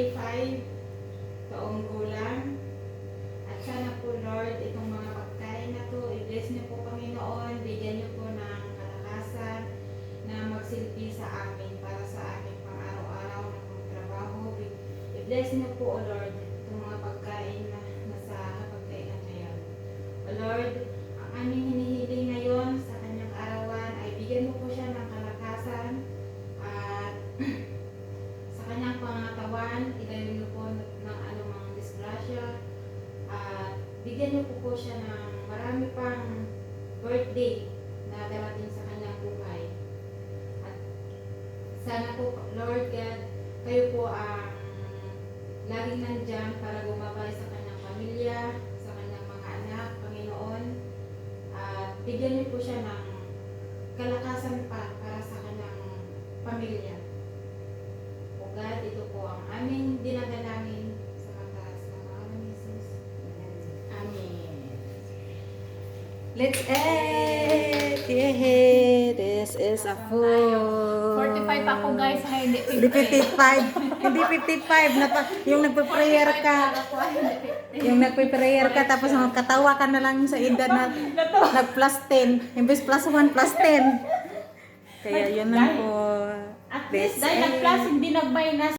25 taong gulang. At sana po Lord, itong mga pagkain na to, i-bless niyo po Panginoon, bigyan niyo po ng kalakasan na magsilbi sa amin para sa aming pang-araw-araw na pagtrabaho. I-bless niyo po, O Lord, itong mga pagkain na nasa pagkainan ngayon. O Lord, ang aming hinihiling ngayon sa kanyang arawan ay bigyan mo po siya ng kalakasan at sa kanyang pangatawan, ilayo niyo po ng anumang disgrasya at bigyan niyo po siya ng marami pang birthday na darating sa kanyang buhay. At sana po, Lord God, kayo po ang laging nandyan para gumabay sa kanyang pamilya, sa kanyang mga anak, Panginoon. At bigyan niyo po siya ng kalakasan pa para sa kanyang pamilya. O God, ito po ang aming dinadalangin sa mataas na pangalan ni Jesus. Amen. Let's eat! Yay! This is a food. 45 ako guys, ha, hindi Hindi 55. Hindi 55. Yung nagpe-prayer ka. Yung nagpe-prayer ka tapos magkatawa ka na lang sa edad na nag-plus 10. Imbes plus 1, plus 10. Kaya yun lang po. At least dahil nag-plus, hindi nag-minus.